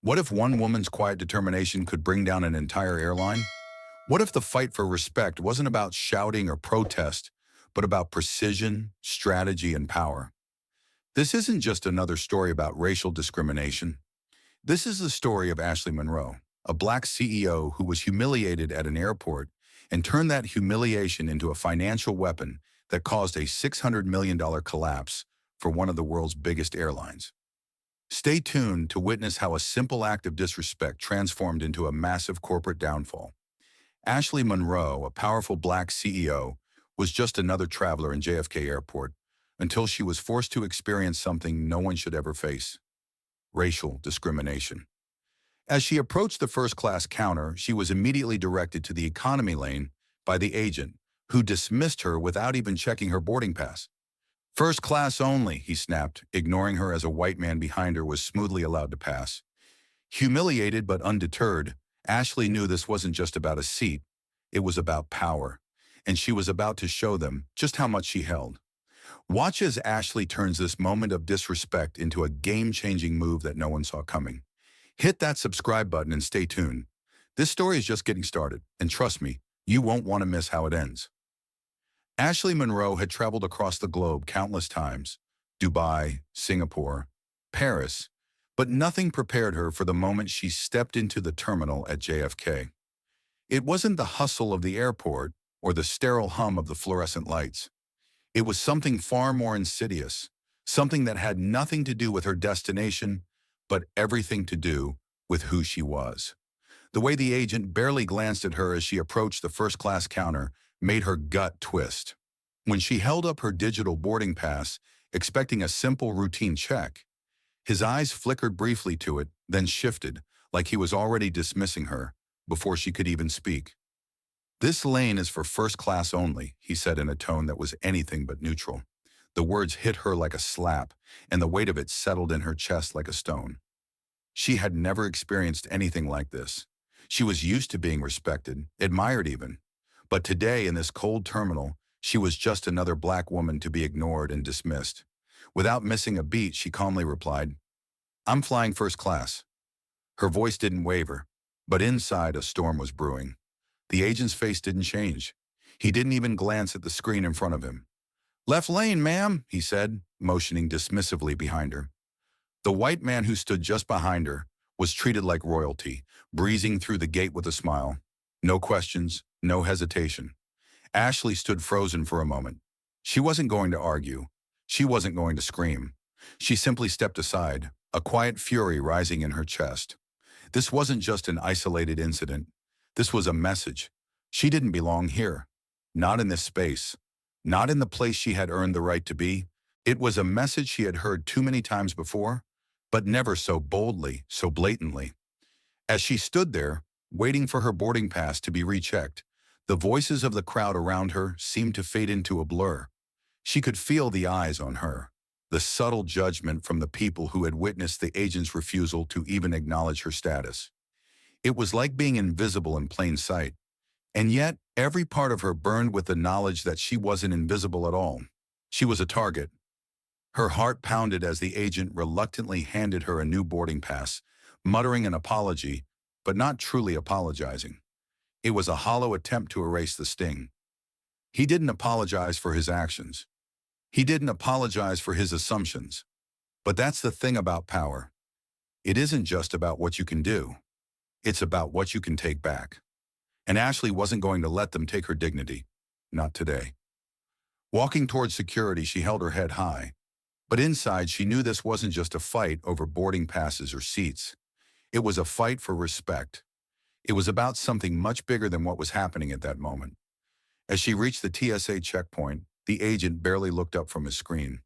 What if one woman's quiet determination could bring down an entire airline? What if the fight for respect wasn't about shouting or protest, but about precision, strategy, and power? This isn't just another story about racial discrimination. This is the story of Ashley Monroe, a black CEO who was humiliated at an airport and turned that humiliation into a financial weapon that caused a $600 million collapse for one of the world's biggest airlines. Stay tuned to witness how a simple act of disrespect transformed into a massive corporate downfall. Ashley Monroe, a powerful black CEO, was just another traveler in JFK Airport until she was forced to experience something no one should ever face: racial discrimination. As she approached the first-class counter, she was immediately directed to the economy lane by the agent, who dismissed her without even checking her boarding pass. "First class only," he snapped, ignoring her as a white man behind her was smoothly allowed to pass. Humiliated but undeterred, Ashley knew this wasn't just about a seat, it was about power, and she was about to show them just how much she held. Watch as Ashley turns this moment of disrespect into a game-changing move that no one saw coming. Hit that subscribe button and stay tuned. This story is just getting started, and trust me, you won't want to miss how it ends. Ashley Monroe had traveled across the globe countless times: Dubai, Singapore, Paris, but nothing prepared her for the moment she stepped into the terminal at JFK. It wasn't the hustle of the airport or the sterile hum of the fluorescent lights. It was something far more insidious, something that had nothing to do with her destination, but everything to do with who she was. The way the agent barely glanced at her as she approached the first-class counter made her gut twist. When she held up her digital boarding pass, expecting a simple routine check, his eyes flickered briefly to it, then shifted, like he was already dismissing her, before she could even speak. "This lane is for first class only," he said in a tone that was anything but neutral. The words hit her like a slap, and the weight of it settled in her chest like a stone. She had never experienced anything like this. She was used to being respected, admired even. But today, in this cold terminal, she was just another black woman to be ignored and dismissed. Without missing a beat, she calmly replied, "I'm flying first class." Her voice didn't waver, but inside a storm was brewing. The agent's face didn't change. He didn't even glance at the screen in front of him. "Left lane, ma'am," he said, motioning dismissively behind her. The white man who stood just behind her was treated like royalty, breezing through the gate with a smile. No questions, no hesitation. Ashley stood frozen for a moment. She wasn't going to argue. She wasn't going to scream. She simply stepped aside, a quiet fury rising in her chest. This wasn't just an isolated incident. This was a message. She didn't belong here. Not in this space. Not in the place she had earned the right to be. It was a message she had heard too many times before, but never so boldly, so blatantly. As she stood there, waiting for her boarding pass to be rechecked, the voices of the crowd around her seemed to fade into a blur. She could feel the eyes on her, the subtle judgment from the people who had witnessed the agent's refusal to even acknowledge her status. It was like being invisible in plain sight, and yet every part of her burned with the knowledge that she wasn't invisible at all. She was a target. Her heart pounded as the agent reluctantly handed her a new boarding pass, muttering an apology, but not truly apologizing. It was a hollow attempt to erase the sting. He didn't apologize for his actions. He didn't apologize for his assumptions. But that's the thing about power. It isn't just about what you can do. It's about what you can take back. And Ashley wasn't going to let them take her dignity. Not today. Walking towards security, she held her head high. But inside, she knew this wasn't just a fight over boarding passes or seats. It was a fight for respect. It was about something much bigger than what was happening at that moment. As she reached the TSA checkpoint, the agent barely looked up from his screen.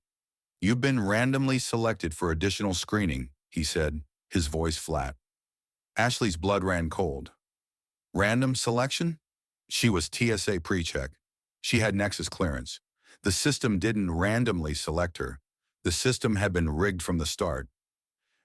"You've been randomly selected for additional screening," he said, his voice flat. Ashley's blood ran cold. Random selection? She was TSA pre-check. She had Nexus clearance. The system didn't randomly select her. The system had been rigged from the start.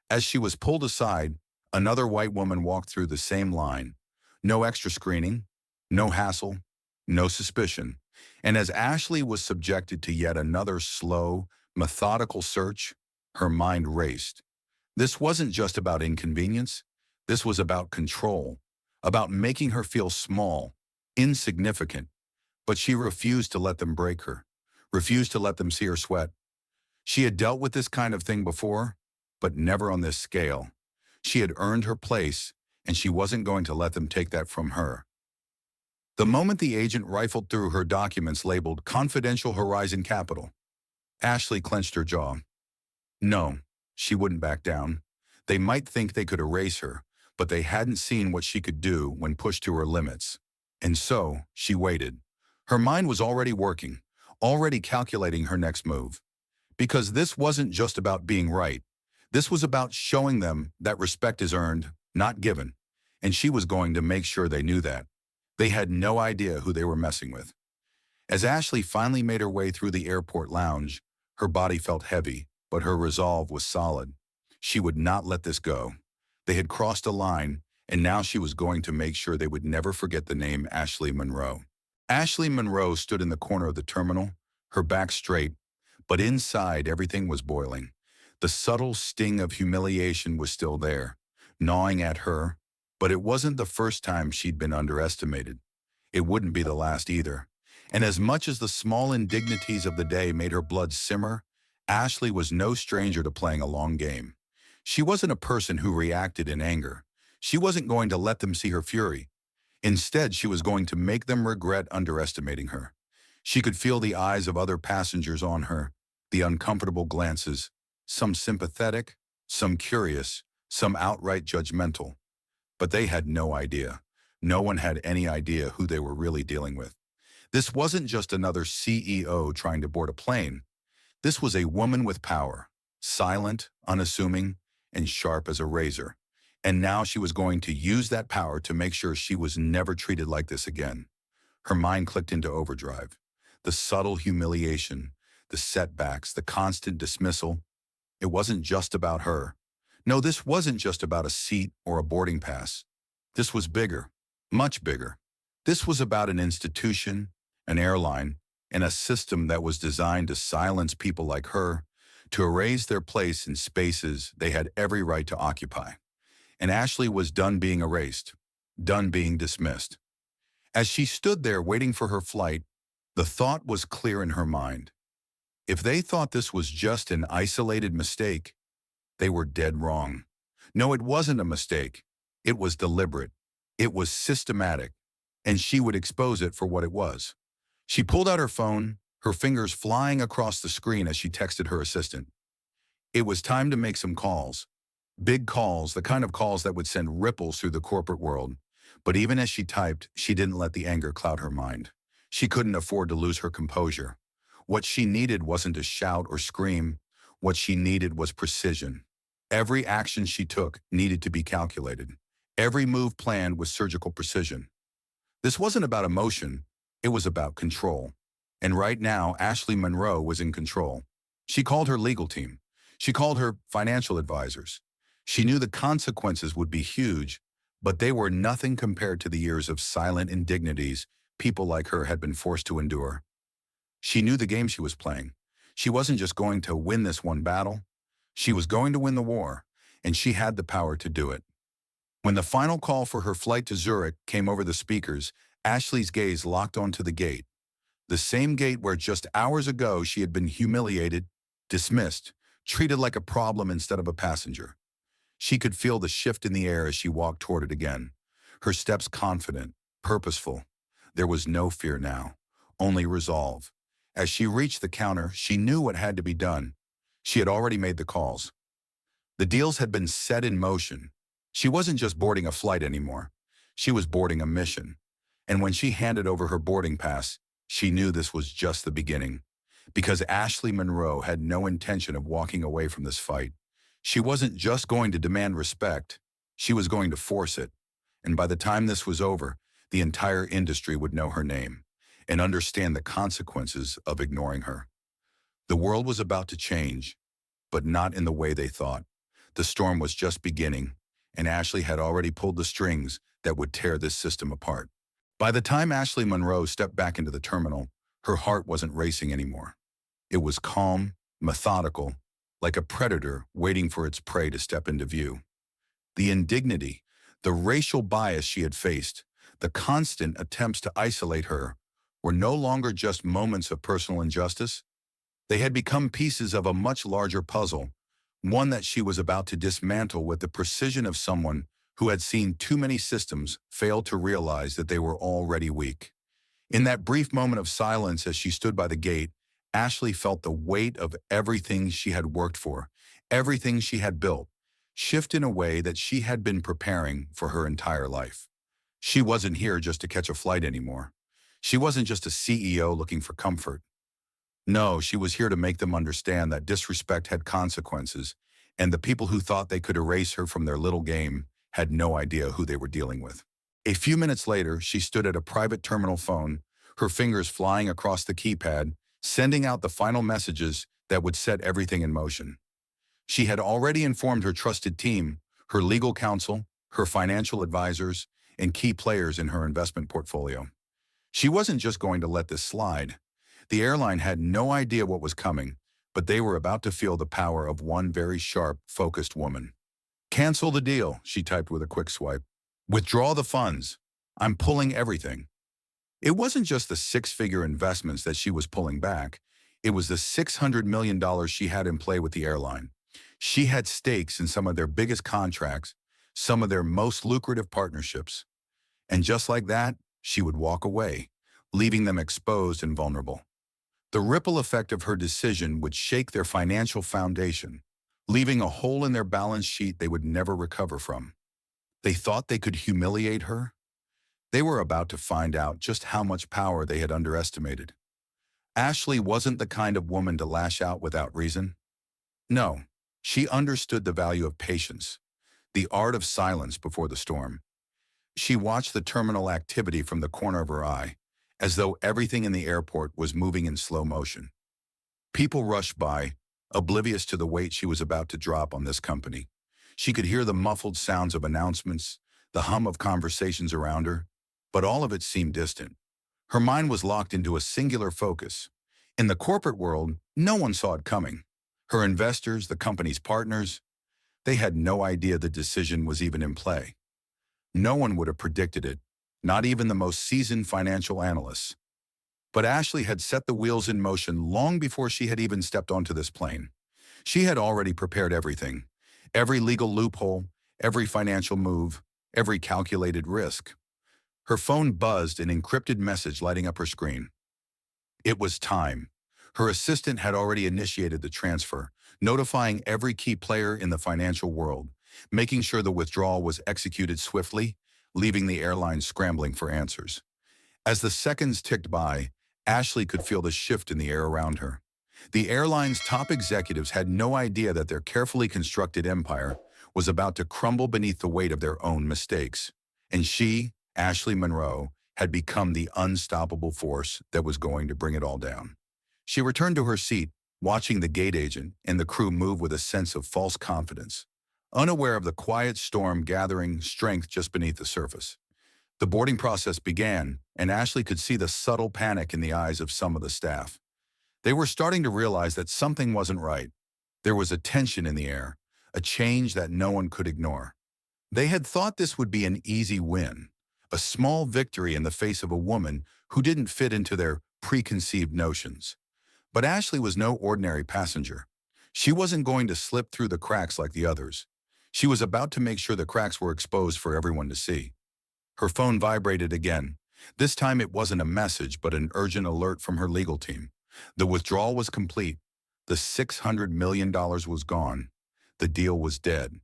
As she was pulled aside, another white woman walked through the same line. No extra screening, no hassle, no suspicion. And as Ashley was subjected to yet another slow, methodical search, her mind raced. This wasn't just about inconvenience. This was about control, about making her feel small, insignificant. But she refused to let them break her, refused to let them see her sweat. She had dealt with this kind of thing before, but never on this scale. She had earned her place, and she wasn't going to let them take that from her. The moment the agent rifled through her documents labeled Confidential Horizon Capital, Ashley clenched her jaw. No, she wouldn't back down. They might think they could erase her, but they hadn't seen what she could do when pushed to her limits. And so, she waited. Her mind was already working, already calculating her next move. Because this wasn't just about being right. This was about showing them that respect is earned, not given. And she was going to make sure they knew that. They had no idea who they were messing with. As Ashley finally made her way through the airport lounge, her body felt heavy, but her resolve was solid. She would not let this go. They had crossed a line, and now she was going to make sure they would never forget the name Ashley Monroe. Ashley Monroe stood in the corner of the terminal, her back straight, but inside everything was boiling. The subtle sting of humiliation was still there, gnawing at her, but it wasn't the first time she'd been underestimated. It wouldn't be the last either. And as much as the small indignities of the day made her blood simmer, Ashley was no stranger to playing a long game. She wasn't a person who reacted in anger. She wasn't going to let them see her fury. Instead, she was going to make them regret underestimating her. She could feel the eyes of other passengers on her, the uncomfortable glances, some sympathetic, some curious, some outright judgmental. But they had no idea. No one had any idea who they were really dealing with. This wasn't just another CEO trying to board a plane. This was a woman with power, silent, unassuming, and sharp as a razor. And now she was going to use that power to make sure she was never treated like this again. Her mind clicked into overdrive. The subtle humiliation, the setbacks, the constant dismissal. It wasn't just about her. No, this wasn't just about a seat or a boarding pass. This was bigger, much bigger. This was about an institution, an airline, and a system that was designed to silence people like her, to erase their place in spaces they had every right to occupy. And Ashley was done being erased, done being dismissed. As she stood there waiting for her flight, the thought was clear in her mind. If they thought this was just an isolated mistake, they were dead wrong. No, it wasn't a mistake. It was deliberate. It was systematic. And she would expose it for what it was. She pulled out her phone, her fingers flying across the screen as she texted her assistant. It was time to make some calls. Big calls, the kind of calls that would send ripples through the corporate world. But even as she typed, she didn't let the anger cloud her mind. She couldn't afford to lose her composure. What she needed wasn't to shout or scream. What she needed was precision. Every action she took needed to be calculated. Every move planned with surgical precision. This wasn't about emotion. It was about control. And right now, Ashley Monroe was in control. She called her legal team. She called her financial advisors. She knew the consequences would be huge, but they were nothing compared to the years of silent indignities people like her had been forced to endure. She knew the game she was playing. She wasn't just going to win this one battle. She was going to win the war, and she had the power to do it. When the final call for her flight to Zurich came over the speakers, Ashley's gaze locked onto the gate. The same gate where just hours ago she had been humiliated, dismissed, treated like a problem instead of a passenger. She could feel the shift in the air as she walked toward it again. Her steps confident, purposeful. There was no fear now, only resolve. As she reached the counter, she knew what had to be done. She had already made the calls. The deals had been set in motion. She wasn't just boarding a flight anymore. She was boarding a mission. And when she handed over her boarding pass, she knew this was just the beginning. Because Ashley Monroe had no intention of walking away from this fight. She wasn't just going to demand respect, she was going to force it. And by the time this was over, the entire industry would know her name and understand the consequences of ignoring her. The world was about to change, but not in the way they thought. The storm was just beginning, and Ashley had already pulled the strings that would tear this system apart. By the time Ashley Monroe stepped back into the terminal, her heart wasn't racing anymore. It was calm, methodical, like a predator waiting for its prey to step into view. The indignity, the racial bias she had faced, the constant attempts to isolate her, were no longer just moments of personal injustice. They had become pieces of a much larger puzzle, one that she was about to dismantle with the precision of someone who had seen too many systems fail to realize that they were already weak. In that brief moment of silence as she stood by the gate, Ashley felt the weight of everything she had worked for, everything she had built, shift in a way that she had been preparing for her entire life. She wasn't here just to catch a flight anymore. She wasn't just a CEO looking for comfort. No, she was here to make them understand that disrespect had consequences, and the people who thought they could erase her from their little game had no idea who they were dealing with. A few minutes later, she stood at a private terminal phone, her fingers flying across the keypad, sending out the final messages that would set everything in motion. She had already informed her trusted team, her legal counsel, her financial advisors, and key players in her investment portfolio. She wasn't just going to let this slide. The airline had no idea what was coming, but they were about to feel the power of one very sharp, focused woman. "Cancel the deal," she typed with a quick swipe. "Withdraw the funds. I'm pulling everything." It wasn't just the six-figure investments that she was pulling back. It was the $600 million she had in play with the airline. She had stakes in some of their biggest contracts, some of their most lucrative partnerships. And just like that, she would walk away, leaving them exposed and vulnerable. The ripple effect of her decision would shake their financial foundation, leaving a hole in their balance sheet they would never recover from. They thought they could humiliate her. They were about to find out just how much power they had underestimated. Ashley wasn't the kind of woman to lash out without reason. No, she understood the value of patience, the art of silence before the storm. She watched the terminal activity from the corner of her eye, as though everything in the airport was moving in slow motion. People rushed by, oblivious to the weight she was about to drop on this company. She could hear the muffled sounds of announcements, the hum of conversations around her, but all of it seemed distant. Her mind was locked into a singular focus. In the corporate world, no one saw it coming. Her investors, the company's partners, they had no idea the decision was even in play. No one would have predicted it, not even the most seasoned financial analysts. But Ashley had set the wheels in motion long before she had even stepped onto this plane. She had already prepared everything, every legal loophole, every financial move, every calculated risk. Her phone buzzed, an encrypted message lighting up her screen. It was time. Her assistant had already initiated the transfer, notifying every key player in the financial world, making sure the withdrawal was executed swiftly, leaving the airline scrambling for answers. As the seconds ticked by, Ashley could feel the shift in the air around her. The airline's top executives had no idea that their carefully constructed empire was about to crumble beneath the weight of their own mistakes. And she, Ashley Monroe, had become the unstoppable force that was going to bring it all down. She returned to her seat, watching the gate agent and the crew move with a sense of false confidence, unaware of the quiet storm gathering strength just beneath the surface. The boarding process began, and Ashley could see the subtle panic in the eyes of some of the staff. They were starting to realize that something wasn't right. There was a tension in the air, a change that no one could ignore. They had thought this would be an easy win, a small victory in the face of a woman who didn't fit into their preconceived notions. But Ashley was no ordinary passenger. She wasn't going to slip through the cracks like the others. She was about to make sure the cracks were exposed for everyone to see. Her phone vibrated again. This time it wasn't a message, but an urgent alert from her legal team. The withdrawal was complete. The $600 million was gone. The deal was dead.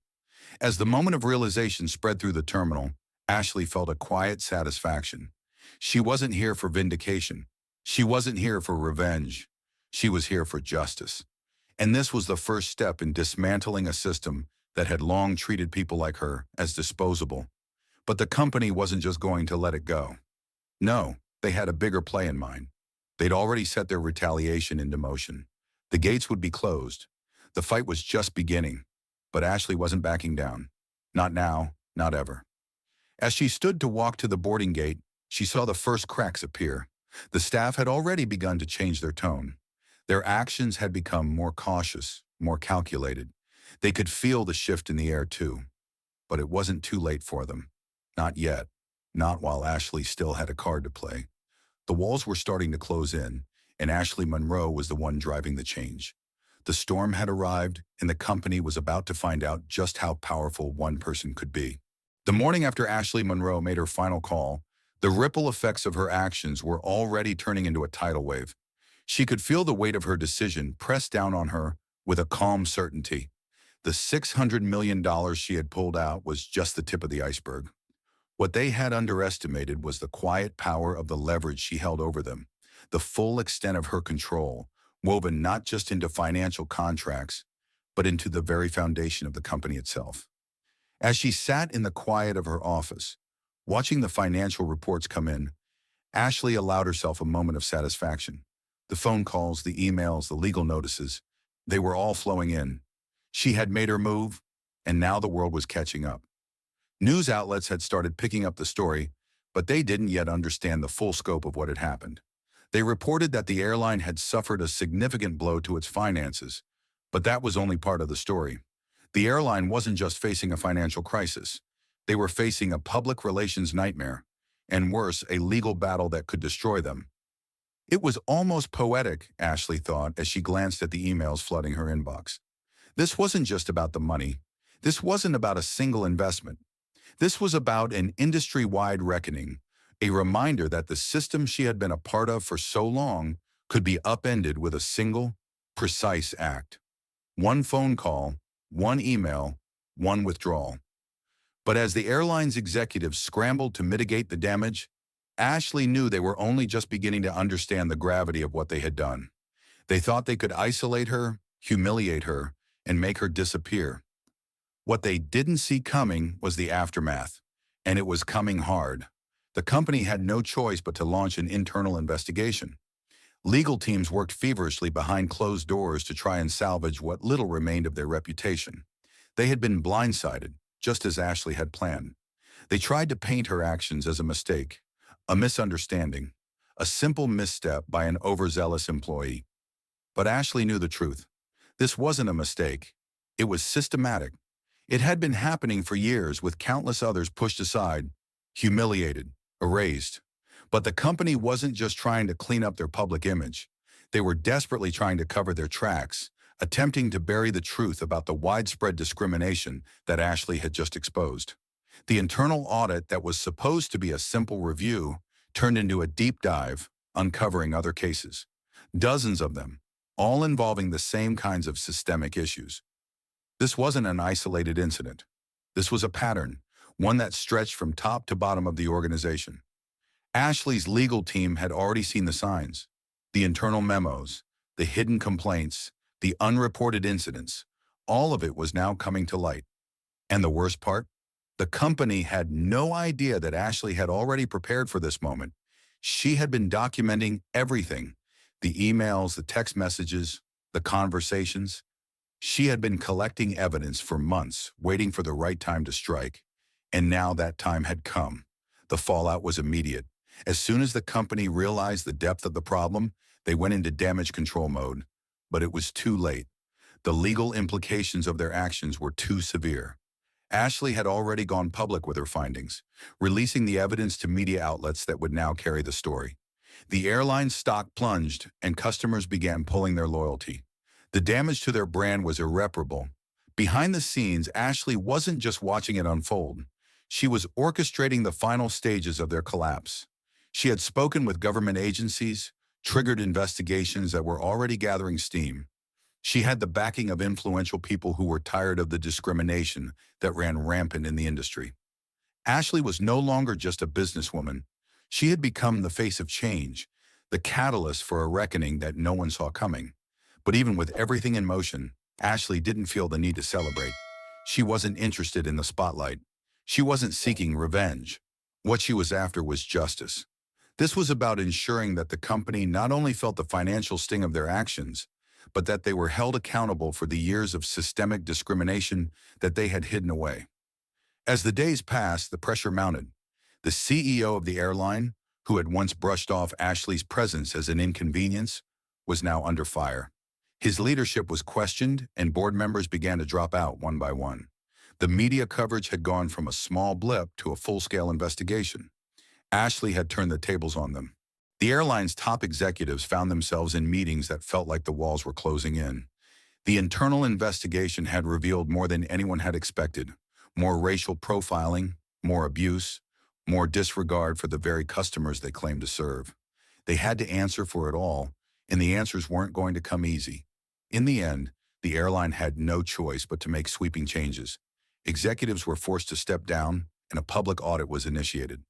As the moment of realization spread through the terminal, Ashley felt a quiet satisfaction. She wasn't here for vindication. She wasn't here for revenge. She was here for justice. And this was the first step in dismantling a system that had long treated people like her as disposable. But the company wasn't just going to let it go. No, they had a bigger play in mind. They'd already set their retaliation into motion. The gates would be closed. The fight was just beginning. But Ashley wasn't backing down. Not now, not ever. As she stood to walk to the boarding gate, she saw the first cracks appear. The staff had already begun to change their tone. Their actions had become more cautious, more calculated. They could feel the shift in the air too. But it wasn't too late for them. Not yet. Not while Ashley still had a card to play. The walls were starting to close in, and Ashley Monroe was the one driving the change. The storm had arrived, and the company was about to find out just how powerful one person could be. The morning after Ashley Monroe made her final call, the ripple effects of her actions were already turning into a tidal wave. She could feel the weight of her decision press down on her with a calm certainty. The $600 million she had pulled out was just the tip of the iceberg. What they had underestimated was the quiet power of the leverage she held over them, the full extent of her control, woven not just into financial contracts, but into the very foundation of the company itself. As she sat in the quiet of her office, watching the financial reports come in, Ashley allowed herself a moment of satisfaction. The phone calls, the emails, the legal notices, they were all flowing in. She had made her move, and now the world was catching up. News outlets had started picking up the story, but they didn't yet understand the full scope of what had happened. They reported that the airline had suffered a significant blow to its finances, but that was only part of the story. The airline wasn't just facing a financial crisis. They were facing a public relations nightmare, and worse, a legal battle that could destroy them. It was almost poetic, Ashley thought as she glanced at the emails flooding her inbox. This wasn't just about the money. This wasn't about a single investment. This was about an industry-wide reckoning, a reminder that the system she had been a part of for so long could be upended with a single, precise act. One phone call, one email, one withdrawal. But as the airline's executives scrambled to mitigate the damage, Ashley knew they were only just beginning to understand the gravity of what they had done. They thought they could isolate her, humiliate her, and make her disappear. What they didn't see coming was the aftermath, and it was coming hard. The company had no choice but to launch an internal investigation. Legal teams worked feverishly behind closed doors to try and salvage what little remained of their reputation. They had been blindsided, just as Ashley had planned. They tried to paint her actions as a mistake, a misunderstanding, a simple misstep by an overzealous employee. But Ashley knew the truth. This wasn't a mistake. It was systematic. It had been happening for years with countless others pushed aside, humiliated, erased. But the company wasn't just trying to clean up their public image. They were desperately trying to cover their tracks, attempting to bury the truth about the widespread discrimination that Ashley had just exposed. The internal audit that was supposed to be a simple review turned into a deep dive, uncovering other cases. Dozens of them, all involving the same kinds of systemic issues. This wasn't an isolated incident. This was a pattern, one that stretched from top to bottom of the organization. Ashley's legal team had already seen the signs, the internal memos, the hidden complaints, the unreported incidents. All of it was now coming to light. And the worst part? The company had no idea that Ashley had already prepared for this moment. She had been documenting everything, the emails, the text messages, the conversations. She had been collecting evidence for months, waiting for the right time to strike. And now that time had come. The fallout was immediate. As soon as the company realized the depth of the problem, they went into damage control mode. But it was too late. The legal implications of their actions were too severe. Ashley had already gone public with her findings, releasing the evidence to media outlets that would now carry the story. The airline's stock plunged, and customers began pulling their loyalty. The damage to their brand was irreparable. Behind the scenes, Ashley wasn't just watching it unfold. She was orchestrating the final stages of their collapse. She had spoken with government agencies, triggered investigations that were already gathering steam. She had the backing of influential people who were tired of the discrimination that ran rampant in the industry. Ashley was no longer just a businesswoman. She had become the face of change, the catalyst for a reckoning that no one saw coming. But even with everything in motion, Ashley didn't feel the need to celebrate. She wasn't interested in the spotlight. She wasn't seeking revenge. What she was after was justice. This was about ensuring that the company not only felt the financial sting of their actions, but that they were held accountable for the years of systemic discrimination that they had hidden away. As the days passed, the pressure mounted. The CEO of the airline, who had once brushed off Ashley's presence as an inconvenience, was now under fire. His leadership was questioned, and board members began to drop out one by one. The media coverage had gone from a small blip to a full-scale investigation. Ashley had turned the tables on them. The airline's top executives found themselves in meetings that felt like the walls were closing in. The internal investigation had revealed more than anyone had expected: more racial profiling, more abuse, more disregard for the very customers they claimed to serve. They had to answer for it all, and the answers weren't going to come easy. In the end, the airline had no choice but to make sweeping changes. Executives were forced to step down, and a public audit was initiated.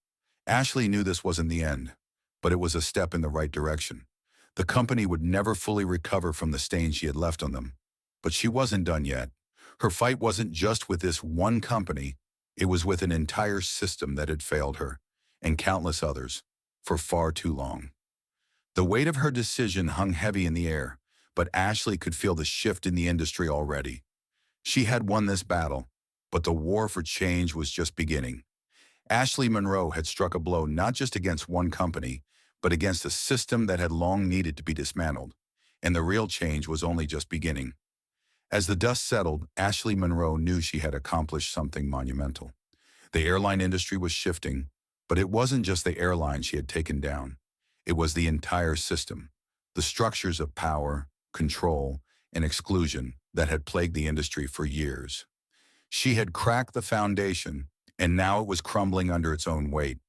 Ashley knew this wasn't the end, but it was a step in the right direction. The company would never fully recover from the stain she had left on them. But she wasn't done yet. Her fight wasn't just with this one company, it was with an entire system that had failed her, and countless others, for far too long. The weight of her decision hung heavy in the air, but Ashley could feel the shift in the industry already. She had won this battle, but the war for change was just beginning. Ashley Monroe had struck a blow not just against one company, but against a system that had long needed to be dismantled, and the real change was only just beginning. As the dust settled, Ashley Monroe knew she had accomplished something monumental. The airline industry was shifting, but it wasn't just the airline she had taken down. It was the entire system, the structures of power, control, and exclusion that had plagued the industry for years. She had cracked the foundation, and now it was crumbling under its own weight.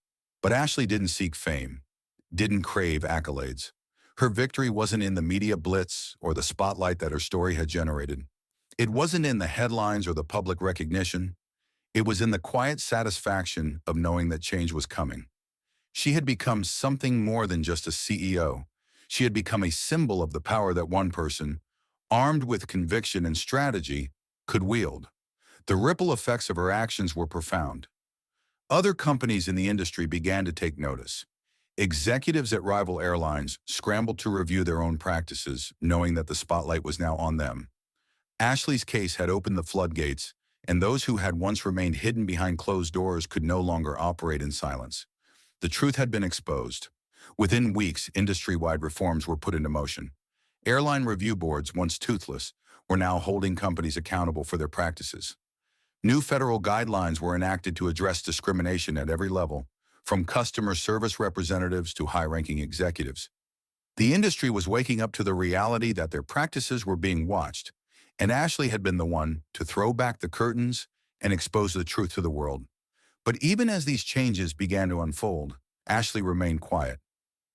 But Ashley didn't seek fame, didn't crave accolades. Her victory wasn't in the media blitz or the spotlight that her story had generated. It wasn't in the headlines or the public recognition. It was in the quiet satisfaction of knowing that change was coming. She had become something more than just a CEO. She had become a symbol of the power that one person, armed with conviction and strategy, could wield. The ripple effects of her actions were profound. Other companies in the industry began to take notice. Executives at rival airlines scrambled to review their own practices, knowing that the spotlight was now on them. Ashley's case had opened the floodgates, and those who had once remained hidden behind closed doors could no longer operate in silence. The truth had been exposed. Within weeks, industry-wide reforms were put into motion. Airline review boards, once toothless, were now holding companies accountable for their practices. New federal guidelines were enacted to address discrimination at every level, from customer service representatives to high-ranking executives. The industry was waking up to the reality that their practices were being watched, and Ashley had been the one to throw back the curtains and expose the truth to the world. But even as these changes began to unfold, Ashley remained quiet.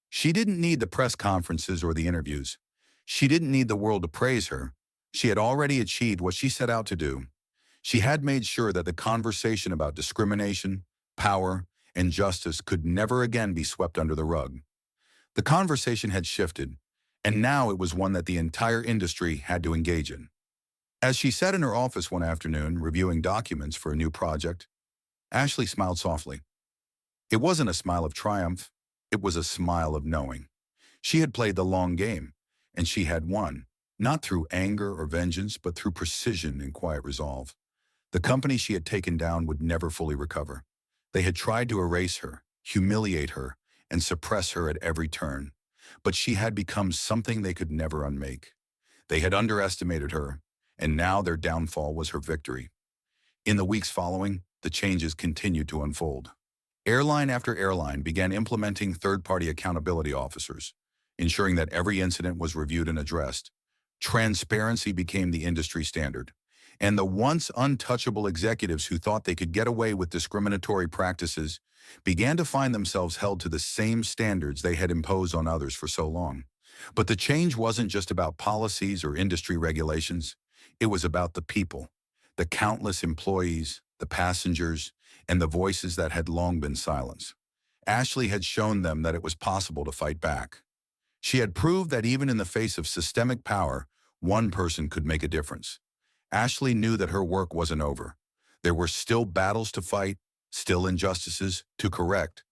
She didn't need the press conferences or the interviews. She didn't need the world to praise her. She had already achieved what she set out to do. She had made sure that the conversation about discrimination, power, and justice could never again be swept under the rug. The conversation had shifted, and now it was one that the entire industry had to engage in. As she sat in her office one afternoon reviewing documents for a new project, Ashley smiled softly. It wasn't a smile of triumph, it was a smile of knowing. She had played the long game, and she had won, not through anger or vengeance, but through precision and quiet resolve. The company she had taken down would never fully recover. They had tried to erase her, humiliate her, and suppress her at every turn, but she had become something they could never unmake. They had underestimated her, and now their downfall was her victory. In the weeks following, the changes continued to unfold. Airline after airline began implementing third-party accountability officers, ensuring that every incident was reviewed and addressed. Transparency became the industry standard, and the once untouchable executives who thought they could get away with discriminatory practices began to find themselves held to the same standards they had imposed on others for so long. But the change wasn't just about policies or industry regulations. It was about the people, the countless employees, the passengers, and the voices that had long been silenced. Ashley had shown them that it was possible to fight back. She had proved that even in the face of systemic power, one person could make a difference. Ashley knew that her work wasn't over. There were still battles to fight, still injustices to correct,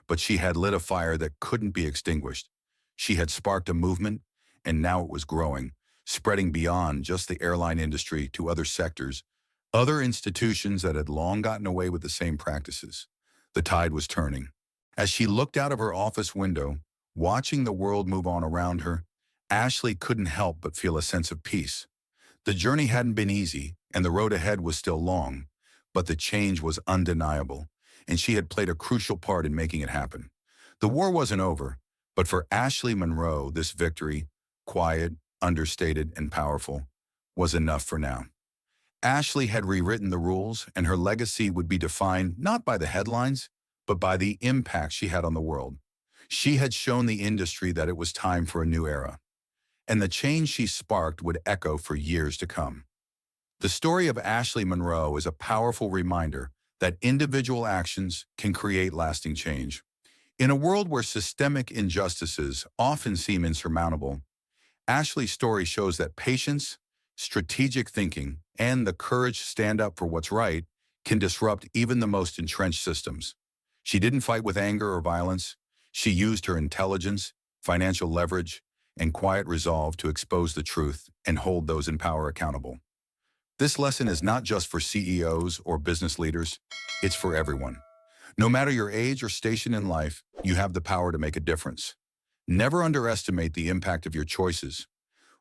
but she had lit a fire that couldn't be extinguished. She had sparked a movement, and now it was growing, spreading beyond just the airline industry to other sectors, other institutions that had long gotten away with the same practices. The tide was turning. As she looked out of her office window, watching the world move on around her, Ashley couldn't help but feel a sense of peace. The journey hadn't been easy, and the road ahead was still long, but the change was undeniable, and she had played a crucial part in making it happen. The war wasn't over, but for Ashley Monroe, this victory, quiet, understated, and powerful, was enough for now. Ashley had rewritten the rules, and her legacy would be defined not by the headlines, but by the impact she had on the world. She had shown the industry that it was time for a new era, and the change she sparked would echo for years to come. The story of Ashley Monroe is a powerful reminder that individual actions can create lasting change. In a world where systemic injustices often seem insurmountable, Ashley's story shows that patience, strategic thinking, and the courage to stand up for what's right can disrupt even the most entrenched systems. She didn't fight with anger or violence. She used her intelligence, financial leverage, and quiet resolve to expose the truth and hold those in power accountable. This lesson is not just for CEOs or business leaders, it's for everyone. No matter your age or station in life, you have the power to make a difference. Never underestimate the impact of your choices.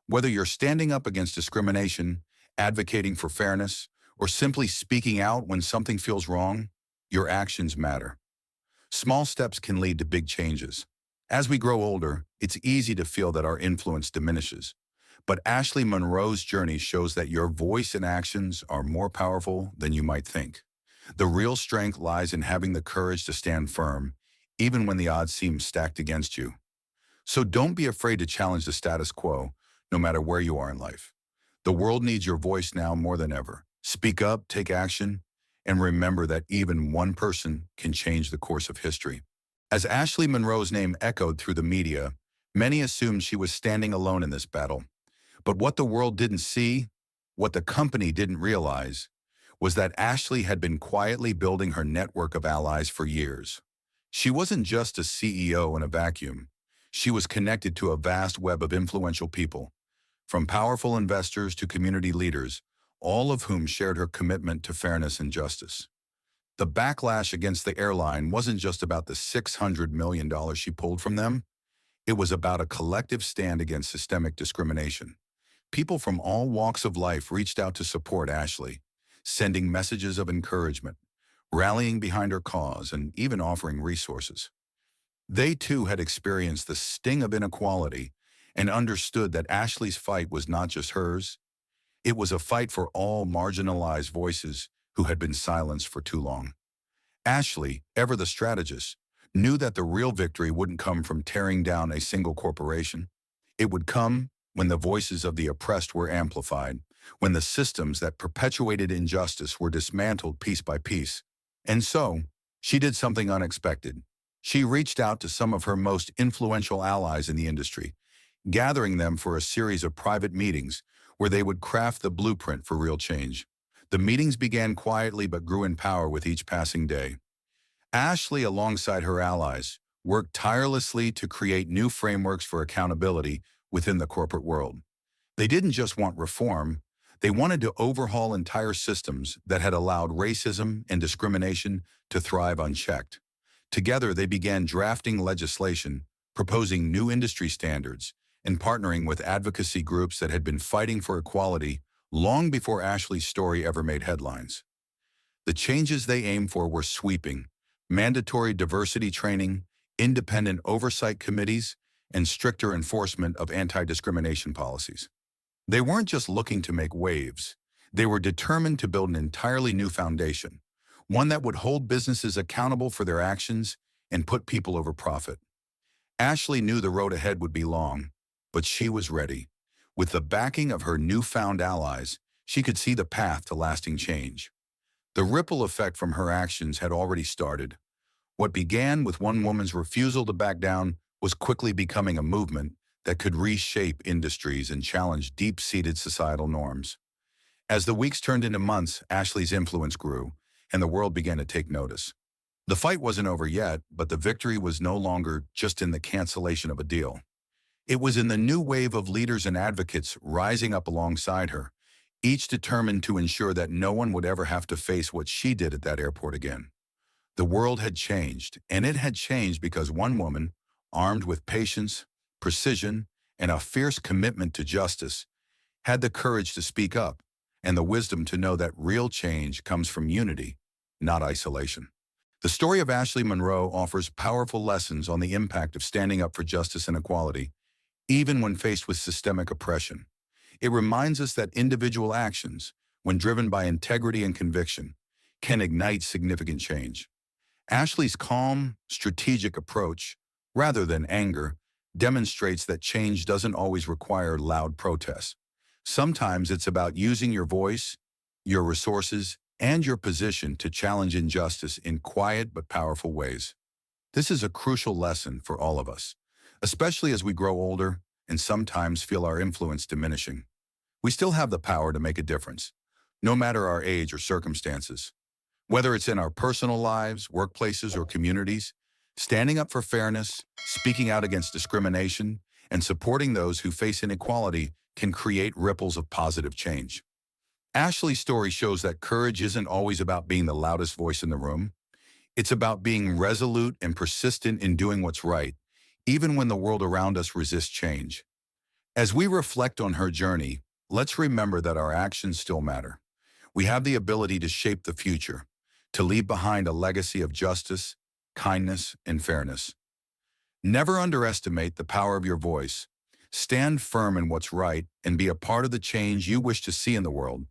Whether you're standing up against discrimination, advocating for fairness, or simply speaking out when something feels wrong, your actions matter. Small steps can lead to big changes. As we grow older, it's easy to feel that our influence diminishes. But Ashley Monroe's journey shows that your voice and actions are more powerful than you might think. The real strength lies in having the courage to stand firm, even when the odds seem stacked against you. So don't be afraid to challenge the status quo, no matter where you are in life. The world needs your voice now more than ever. Speak up, take action, and remember that even one person can change the course of history. As Ashley Monroe's name echoed through the media, many assumed she was standing alone in this battle. But what the world didn't see, what the company didn't realize, was that Ashley had been quietly building her network of allies for years. She wasn't just a CEO in a vacuum. She was connected to a vast web of influential people, from powerful investors to community leaders, all of whom shared her commitment to fairness and justice. The backlash against the airline wasn't just about the $600 million she pulled from them. It was about a collective stand against systemic discrimination. People from all walks of life reached out to support Ashley, sending messages of encouragement, rallying behind her cause, and even offering resources. They too had experienced the sting of inequality and understood that Ashley's fight was not just hers. It was a fight for all marginalized voices who had been silenced for too long. Ashley, ever the strategist, knew that the real victory wouldn't come from tearing down a single corporation. It would come when the voices of the oppressed were amplified, when the systems that perpetuated injustice were dismantled piece by piece. And so, she did something unexpected. She reached out to some of her most influential allies in the industry, gathering them for a series of private meetings where they would craft the blueprint for real change. The meetings began quietly but grew in power with each passing day. Ashley, alongside her allies, worked tirelessly to create new frameworks for accountability within the corporate world. They didn't just want reform, they wanted to overhaul entire systems that had allowed racism and discrimination to thrive unchecked. Together, they began drafting legislation, proposing new industry standards, and partnering with advocacy groups that had been fighting for equality long before Ashley's story ever made headlines. The changes they aimed for were sweeping: mandatory diversity training, independent oversight committees, and stricter enforcement of anti-discrimination policies. They weren't just looking to make waves. They were determined to build an entirely new foundation, one that would hold businesses accountable for their actions and put people over profit. Ashley knew the road ahead would be long, but she was ready. With the backing of her newfound allies, she could see the path to lasting change. The ripple effect from her actions had already started. What began with one woman's refusal to back down was quickly becoming a movement that could reshape industries and challenge deep-seated societal norms. As the weeks turned into months, Ashley's influence grew, and the world began to take notice. The fight wasn't over yet, but the victory was no longer just in the cancellation of a deal. It was in the new wave of leaders and advocates rising up alongside her, each determined to ensure that no one would ever have to face what she did at that airport again. The world had changed, and it had changed because one woman, armed with patience, precision, and a fierce commitment to justice, had the courage to speak up and the wisdom to know that real change comes from unity, not isolation. The story of Ashley Monroe offers powerful lessons on the impact of standing up for justice and equality, even when faced with systemic oppression. It reminds us that individual actions, when driven by integrity and conviction, can ignite significant change. Ashley's calm, strategic approach, rather than anger, demonstrates that change doesn't always require loud protests. Sometimes it's about using your voice, your resources, and your position to challenge injustice in quiet but powerful ways. This is a crucial lesson for all of us, especially as we grow older and sometimes feel our influence diminishing. We still have the power to make a difference, no matter our age or circumstances. Whether it's in our personal lives, workplaces, or communities, standing up for fairness, speaking out against discrimination, and supporting those who face inequality can create ripples of positive change. Ashley's story shows that courage isn't always about being the loudest voice in the room. It's about being resolute and persistent in doing what's right, even when the world around us resists change. As we reflect on her journey, let's remember that our actions still matter. We have the ability to shape the future, to leave behind a legacy of justice, kindness, and fairness. Never underestimate the power of your voice. Stand firm in what's right and be a part of the change you wish to see in the world.